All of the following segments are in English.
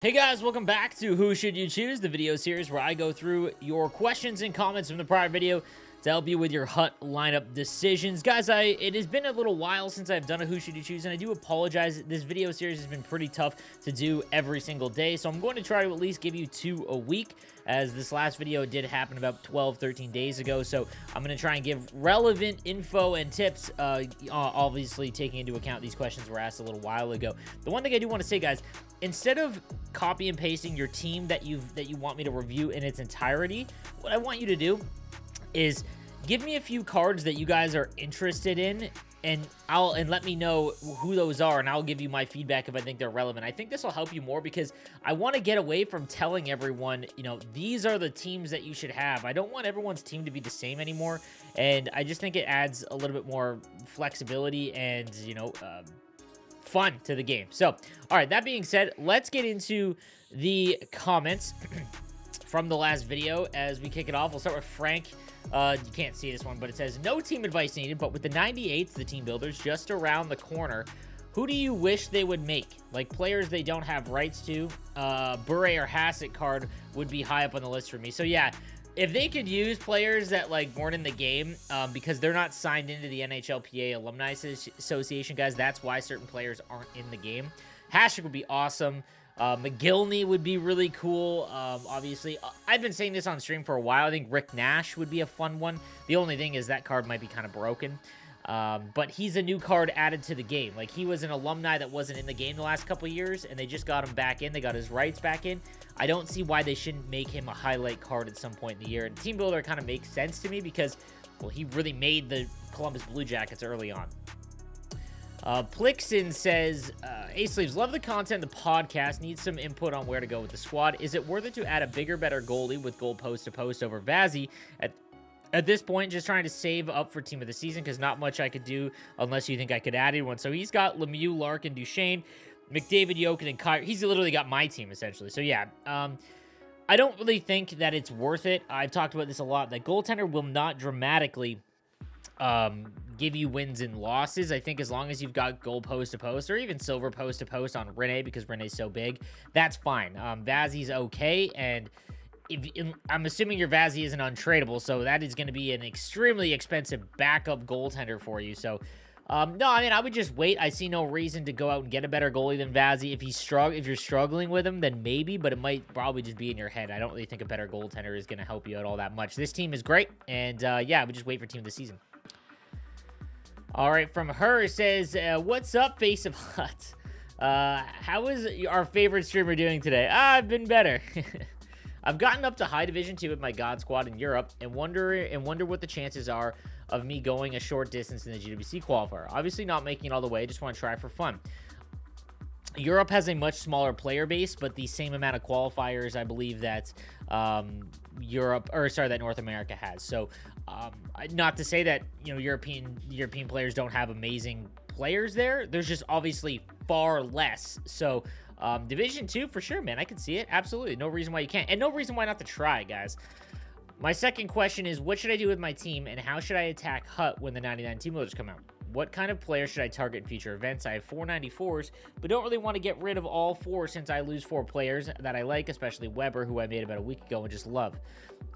Hey guys, welcome back to Who Should You Choose, the video series where I go through your questions and comments from the prior video to help you with your HUT lineup decisions. Guys, it has been a little while since I've done a Who Should You Choose, and I do apologize. This video series has been pretty tough to do every single day, so I'm going to try to at least give you 2 a week, as this last video did happen about 13 days ago. So I'm going to try and give relevant info and tips, obviously taking into account these questions were asked a little while ago. The one thing I do want to say, guys, instead of copy and pasting your team that you want me to review in its entirety, what I want you to do is give me a few cards that you guys are interested in, and let me know who those are, and I'll give you my feedback if I think they're relevant. I think this will help you more because I want to get away from telling everyone, you know, these are the teams that you should have. I don't want everyone's team to be the same anymore, and I just think it adds a little bit more flexibility and, you know, fun to the game. So, all right, that being said, let's get into the comments from the last video as we kick it off. We'll start with Frank. You can't see this one, but it says, no team advice needed, but with the 98s, the team builders, just around the corner, who do you wish they would make? Like players they don't have rights to. Bure or Hassett card would be high up on the list for me. So yeah, if they could use players that like weren't in the game, because they're not signed into the NHLPA Alumni Association, guys, that's why certain players aren't in the game. Hasek would be awesome. McGillney would be really cool. Obviously, I've been saying this on stream for a while. I think Rick Nash would be a fun one. The only thing is that card might be kind of broken. But he's a new card added to the game. Like, he was an alumni that wasn't in the game the last couple of years, and they just got him back in. They got his rights back in. I don't see why they shouldn't make him a highlight card at some point in the year. And Team Builder kind of makes sense to me because, well, he really made the Columbus Blue Jackets early on. Plixin says, Ace Sleeves, love the content of the podcast. Need some input on where to go with the squad. Is it worth it to add a bigger, better goalie with goal post to post over Vazzy? At this point, just trying to save up for team of the season because not much I could do unless you think I could add anyone. So he's got Lemieux, Larkin, Duchesne, McDavid, Jokin, and Kyrie. He's literally got my team, essentially. So yeah, I don't really think that it's worth it. I've talked about this a lot. That goaltender will not dramatically give you wins and losses. I think as long as you've got goal post to post or even silver post to post on Rene, because Rene's so big, that's fine. Vazzy's okay, and I'm assuming your Vazzy isn't untradeable, so that is going to be an extremely expensive backup goaltender for you. So, no, I mean, I would just wait. I see no reason to go out and get a better goalie than Vazzy. If you're struggling with him, then maybe, but it might probably just be in your head. I don't really think a better goaltender is going to help you out all that much. This team is great, and yeah, I would just wait for team of the season. All right, from her, it says, what's up, Face of Hut? How is our favorite streamer doing today? I've been better. I've gotten up to high division 2 with my God squad in Europe and wonder what the chances are of me going a short distance in the GWC qualifier. Obviously not making it all the way, just want to try for fun. Europe has a much smaller player base, but the same amount of qualifiers, I believe, that that North America has. So, not to say that, you know, European players don't have amazing players there. There's just obviously far less. So, Division 2 for sure, man. I can see it. Absolutely. No reason why you can't. And no reason why not to try, guys. My second question is, what should I do with my team, and how should I attack HUT when the 99 team loaders come out? What kind of players should I target in future events? I have 4 94s, but don't really want to get rid of all 4 since I lose 4 players that I like, especially Weber, who I made about a week ago and just love.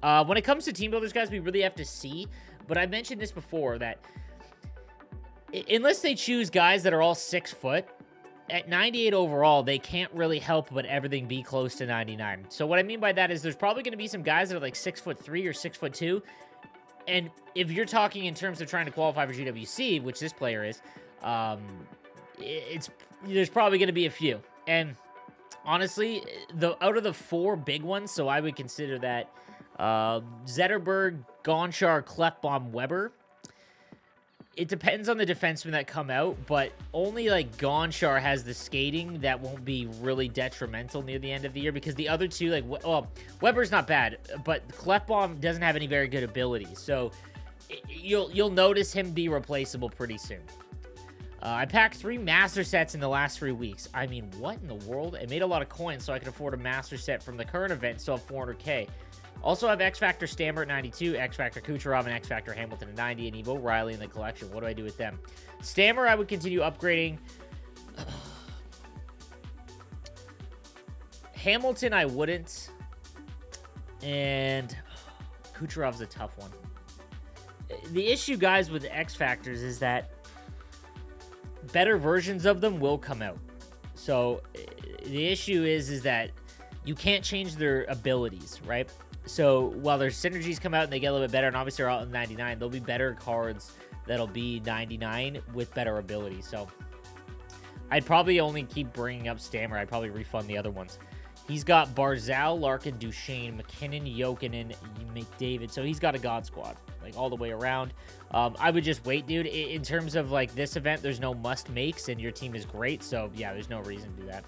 When it comes to team builders, guys, we really have to see, but I mentioned this before, that unless they choose guys that are all 6 foot, at 98 overall, they can't really help but everything be close to 99. So what I mean by that is there's probably going to be some guys that are like 6'3" or 6'2", and if you're talking in terms of trying to qualify for GWC, which this player is, there's probably going to be a few. And honestly, out of the 4 big ones, so I would consider that Zetterberg, Gonchar, Klefbom, Weber. It depends on the defensemen that come out, but only like Gonchar has the skating that won't be really detrimental near the end of the year, because the other 2, like, well, Weber's not bad, but Klefbom doesn't have any very good abilities, so you'll notice him be replaceable pretty soon. I packed 3 master sets in the last 3 weeks. I mean, what in the world? I made a lot of coins so I could afford a master set from the current event and still have 400k. Also have X Factor Stammer at 92, X Factor Kucherov, and X Factor Hamilton at 90, and Evo Riley in the collection. What do I do with them? Stammer, I would continue upgrading. Hamilton, I wouldn't. And Kucherov's a tough one. The issue, guys, with X Factors is that better versions of them will come out. So the issue is that you can't change their abilities, right? So while their synergies come out and they get a little bit better, and obviously they're out in 99, there'll be better cards that'll be 99 with better abilities. So I'd probably only keep bringing up Stammer. I'd probably refund the other ones. He's got Barzal, Larkin, Duchesne, McKinnon, Jokinen, McDavid. So he's got a God Squad, like, all the way around. I would just wait, dude. In terms of, like, this event, there's no must-makes, and your team is great. So, yeah, there's no reason to do that.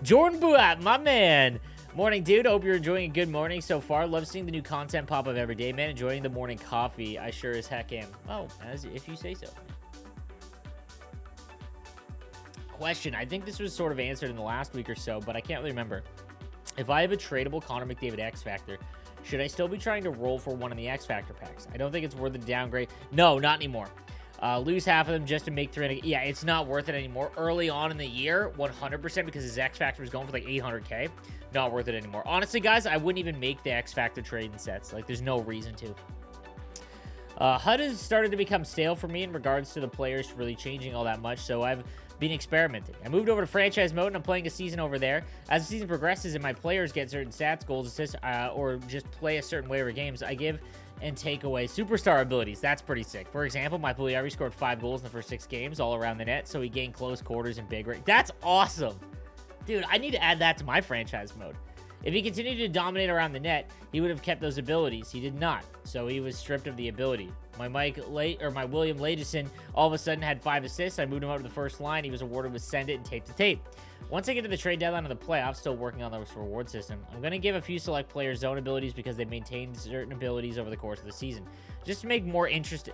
Jordan Buat, my man. Morning, dude. Hope you're enjoying a good morning so far. Love seeing the new content pop up every day, man. Enjoying the morning coffee. I sure as heck am. Oh, as if you say so. Question. I think this was sort of answered in the last week or so, but I can't really remember. If I have a tradable Connor McDavid X Factor, should I still be trying to roll for one of the X Factor packs? I don't think it's worth the downgrade. No, not anymore. Lose half of them just to make 300. Yeah, it's not worth it anymore. Early on in the year, 100%, because his X Factor was going for like 800K. Not worth it anymore. Honestly, guys, I wouldn't even make the X Factor trade in sets. Like, there's no reason to. HUD has started to become stale for me in regards to the players really changing all that much, so I've been experimenting. I moved over to franchise mode, and I'm playing a season over there. As the season progresses and my players get certain stats, goals, assists, or just play a certain way over games, I give and take away superstar abilities. That's pretty sick. For example, my Puljujärvi scored 5 goals in the first 6 games, all around the net, so he gained close quarters and big rate. That's awesome. Dude, I need to add that to my franchise mode. If he continued to dominate around the net, he would have kept those abilities. He did not, so he was stripped of the ability. My William Lagesson all of a sudden had 5 assists. I moved him up to the first line. He was awarded with Send It and Tape to Tape. Once I get to the trade deadline of the playoffs, still working on this reward system, I'm going to give a few select players zone abilities because they maintained certain abilities over the course of the season. Just to make more interesting,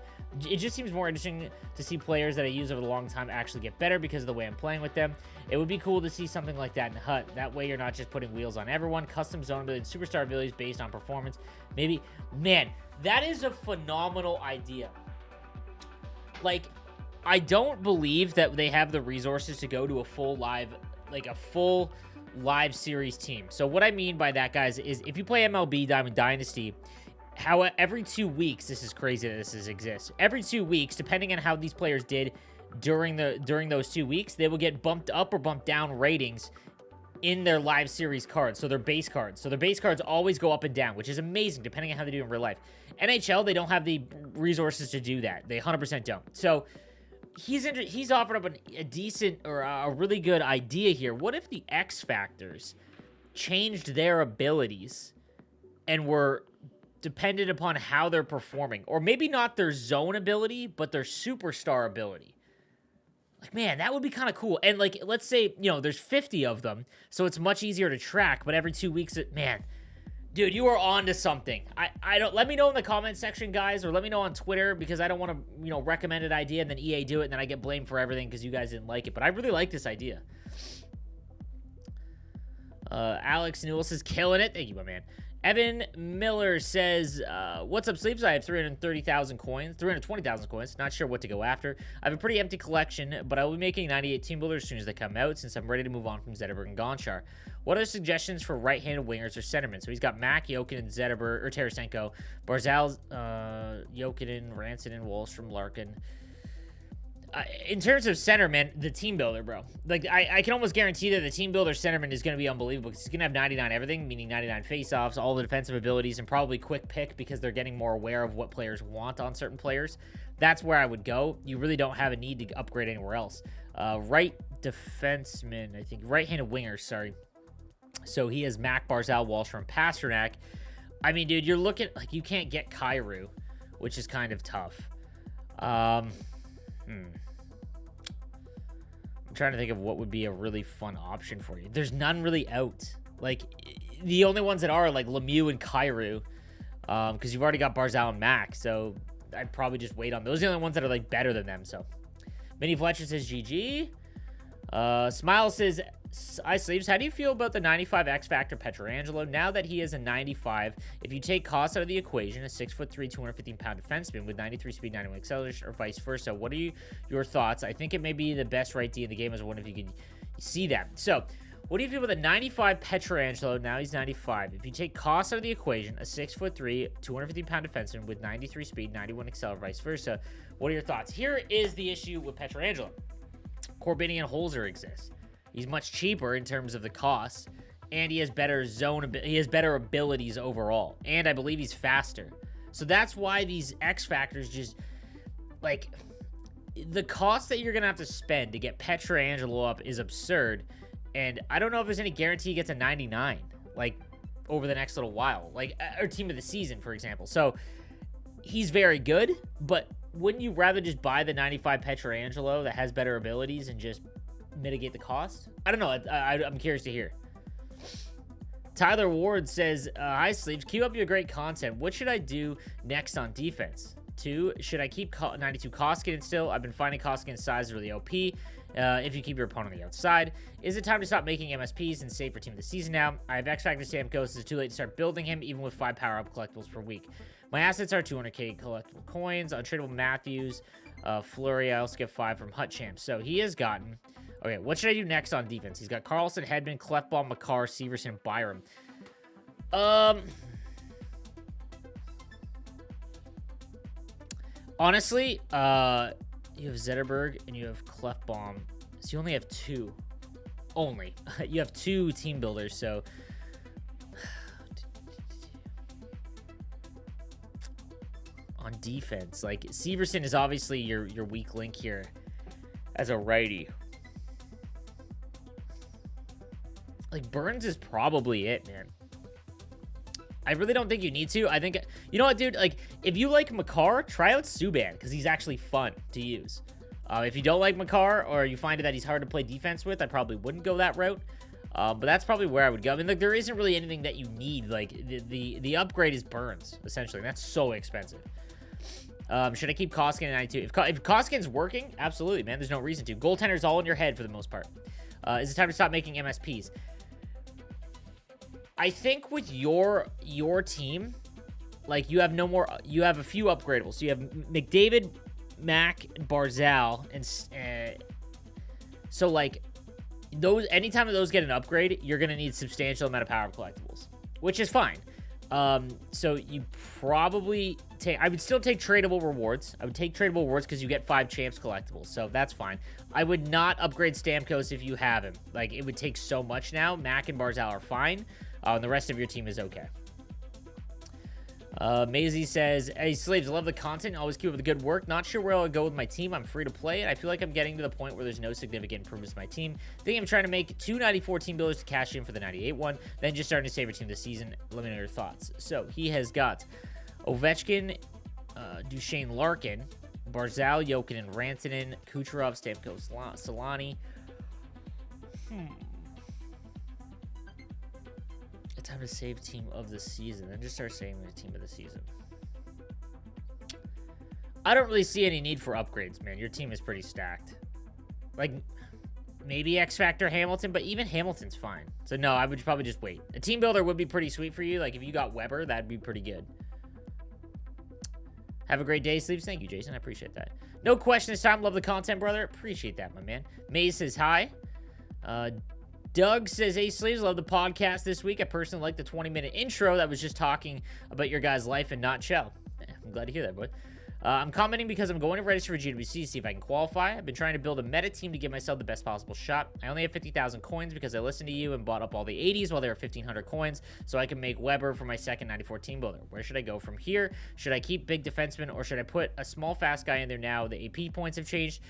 it just seems more interesting to see players that I use over the long time actually get better because of the way I'm playing with them. It would be cool to see something like that in HUT. That way you're not just putting wheels on everyone. Custom zone abilities, superstar abilities based on performance. Maybe, man, that is a phenomenal idea. Like, I don't believe that they have the resources to go to a full live series team. So what I mean by that, guys, is if you play MLB Diamond Dynasty, every 2 weeks, this is crazy that this exists. Every 2 weeks, depending on how these players did during those 2 weeks, they will get bumped up or bumped down ratings in their live series cards. So their base cards. So their base cards always go up and down, which is amazing depending on how they do in real life. NHL, they don't have the resources to do that. They 100% don't. So he's offered up a decent or a really good idea here. What if the X Factors changed their abilities and were dependent upon how they're performing? Or maybe not their zone ability, but their superstar ability. Like, man, that would be kind of cool. And, like, let's say, you know, there's 50 of them, so it's much easier to track, but every 2 weeks, man, dude, you are on to something. I don't, let me know in the comment section, guys, or let me know on Twitter, because I don't want to, you know, recommend an idea and then EA do it, and then I get blamed for everything because you guys didn't like it. But I really like this idea. Alex Newell says, killing it. Thank you, my man. Evan Miller says, what's up, Sleeps? I have 320,000 coins. Not sure what to go after. I have a pretty empty collection, but I will be making 98 team builders as soon as they come out, since I'm ready to move on from Zetterberg and Gonchar. What are suggestions for right-handed wingers or centermen? So he's got Mac, Jokinen, Zetterberg, or Tarasenko, Barzal, Jokinen, Rantanen, Wahlstrom, Larkin. In terms of centerman, the team builder, bro. Like, I can almost guarantee that the team builder centerman is going to be unbelievable because he's going to have 99 everything, meaning 99 faceoffs, all the defensive abilities, and probably quick pick because they're getting more aware of what players want on certain players. That's where I would go. You really don't have a need to upgrade anywhere else. Right defenseman, I think. Right-handed winger, sorry. So he has Mac, Barzal, Wahlstrom, Pasternak. I mean, dude, you're looking... Like, you can't get Kyrou, which is kind of tough. I'm trying to think of what would be a really fun option for you. There's none really out. Like, the only ones that are like Lemieux and Kyrou, because you've already got Barzal and Mac, so I'd probably just wait on those. Are the only ones that are like better than them. So, Minnie Fletcher says GG. Smile says, I Sleeves, how do you feel about the 95 X Factor Pietrangelo? Now that he is a 95, if you take cost out of the equation, a 6'3", 215-pound defenseman with 93 speed, 91 acceleration, or vice versa, what are your thoughts? I think it may be the best right D in the game as one if you can see that. So, What do you feel with a 95 Pietrangelo? Now he's 95. If you take cost out of the equation, a 6'3", 250-pound defenseman with 93 speed, 91 excel, vice versa. What are your thoughts? Here is the issue with Pietrangelo. Corbinian Holzer exists. He's much cheaper in terms of the cost, and he has better he has better abilities overall, and I believe he's faster. So that's why these X factors just like the cost that you're gonna have to spend to get Pietrangelo up is absurd. And I don't know if there's any guarantee he gets a 99, like, over the next little while. Like, or team of the season, for example. So, he's very good, but wouldn't you rather just buy the 95 Pietrangelo that has better abilities and just mitigate the cost? I don't know. I'm curious to hear. Tyler Ward says, hi, Sleeves. Keep up your great content. What should I do next on defense? 2, should I keep 92 Koskinen still? I've been finding Koskinen's size really OP. If you keep your opponent on the outside. Is it time to stop making MSPs and save for team of the season now? I have X Factor Stamkos. It's too late to start building him, even with 5 power-up collectibles per week. My assets are 200k collectible coins, untradeable Matthews, Fleury. I also get 5 from Hut Champ. So he has gotten... Okay, what should I do next on defense? He's got Carlson, Hedman, Clefbaum, Makar, Severson, and Byram. Honestly, you have Zetterberg and you have Clefbaum. So you only have 2. Only. You have 2 team builders, so... On defense, like, Severson is obviously your weak link here as a righty. Like, Burns is probably it, man. I really don't think you need to. I think, you know what, dude? Like, if you like Makar, try out Subban, because he's actually fun to use. If you don't like Makar, or you find that he's hard to play defense with, I probably wouldn't go that route. But that's probably where I would go. I mean, like, there isn't really anything that you need. Like, the upgrade is Burns, essentially. And that's so expensive. Should I keep Koskinen at 92? If Koskinen's working, absolutely, man. There's no reason to. Goaltender's all in your head for the most part. Is it time to stop making MSPs? I think with your team, like, you have a few upgradables. So you have McDavid, Mac, Barzal, and so, like, those, anytime those get an upgrade, you're gonna need substantial amount of power collectibles, which is fine. So you probably I would still take tradable rewards. I would take tradable rewards because you get 5 champs collectibles, so that's fine. I would not upgrade Stamkos if you have him. Like, it would take so much now. Mac and Barzal are fine, and the rest of your team is okay. Maisie says, hey, Slaves, I love the content. Always keep up the good work. Not sure where I'll go with my team. I'm free to play, and I feel like I'm getting to the point where there's no significant improvements to my team. I think I'm trying to make 2 94 team builders to cash in for the 98 one, then just starting to save your team this season. Let me know your thoughts. So, he has got Ovechkin, Duchesne Larkin, Barzal, Jokinen, Rantanen, Kucherov, Stamkos, Solani. Time to save team of the season, then just start saving the team of the season. I don't really see any need for upgrades, man. Your team is pretty stacked. Like, maybe X Factor Hamilton, but even Hamilton's fine. So no, I would probably just wait. A team builder would be pretty sweet for you. Like, if you got Weber, that'd be pretty good. Have a great day, Sleeps. Thank you, Jason. I appreciate that. No question this time. Love the content, brother. Appreciate that, my man. Maze says hi. Doug says, hey, Sleeves, love the podcast this week. I personally like the 20-minute intro that was just talking about your guys' life in nutshell. I'm glad to hear that, boy. I'm commenting because I'm going to register for GWC to see if I can qualify. I've been trying to build a meta team to give myself the best possible shot. I only have 50,000 coins because I listened to you and bought up all the 80s while there were 1,500 coins, so I can make Weber for my second 94 team builder. Where should I go from here? Should I keep big defenseman, or should I put a small fast guy in there now? The AP points have changed.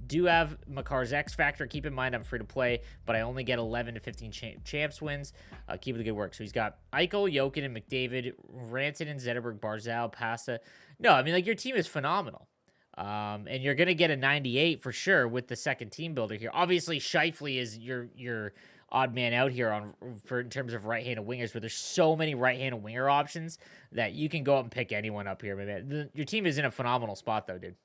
Do have Makar's X Factor. Keep in mind I'm free to play, but I only get 11 to 15 champs wins. Keep it the good work. So he's got Eichel, Jokinen, McDavid, Rantanen, Zetterberg, Barzal, Pasta. No, I mean, like, your team is phenomenal. And you're going to get a 98 for sure with the second team builder here. Obviously, Scheifele is your odd man out here in terms of right-handed wingers, but there's so many right-handed winger options that you can go up and pick anyone up here, man. Your team is in a phenomenal spot, though, dude.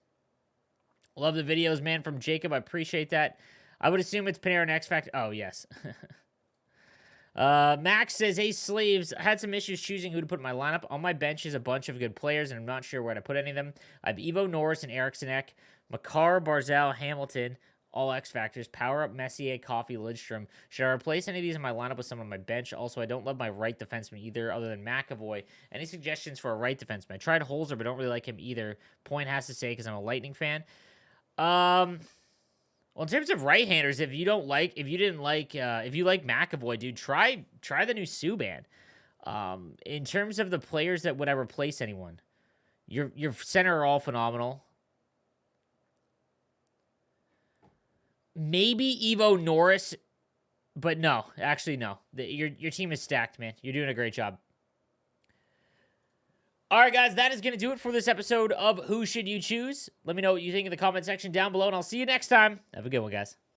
Love the videos, man, from Jacob. I appreciate that. I would assume it's Panarin X Factor. Oh, yes. Max says, hey, Sleeves, I had some issues choosing who to put in my lineup. On my bench is a bunch of good players, and I'm not sure where to put any of them. I have Evo Norris and Eriksson Ek, Makar, Barzal, Hamilton, all X factors. Power up Messier, Coffee, Lidstrom. Should I replace any of these in my lineup with someone on my bench? Also, I don't love my right defenseman either, other than McAvoy. Any suggestions for a right defenseman? I tried Holzer, but don't really like him either. Point has to say because I'm a Lightning fan. Well, in terms of right-handers, if you like McAvoy, dude, try the new Subban. In terms of the players that would I replace anyone, your center are all phenomenal. Maybe Evo Norris, but no, actually no. Your team is stacked, man. You're doing a great job. All right, guys, that is going to do it for this episode of Who Should You Choose? Let me know what you think in the comment section down below, and I'll see you next time. Have a good one, guys.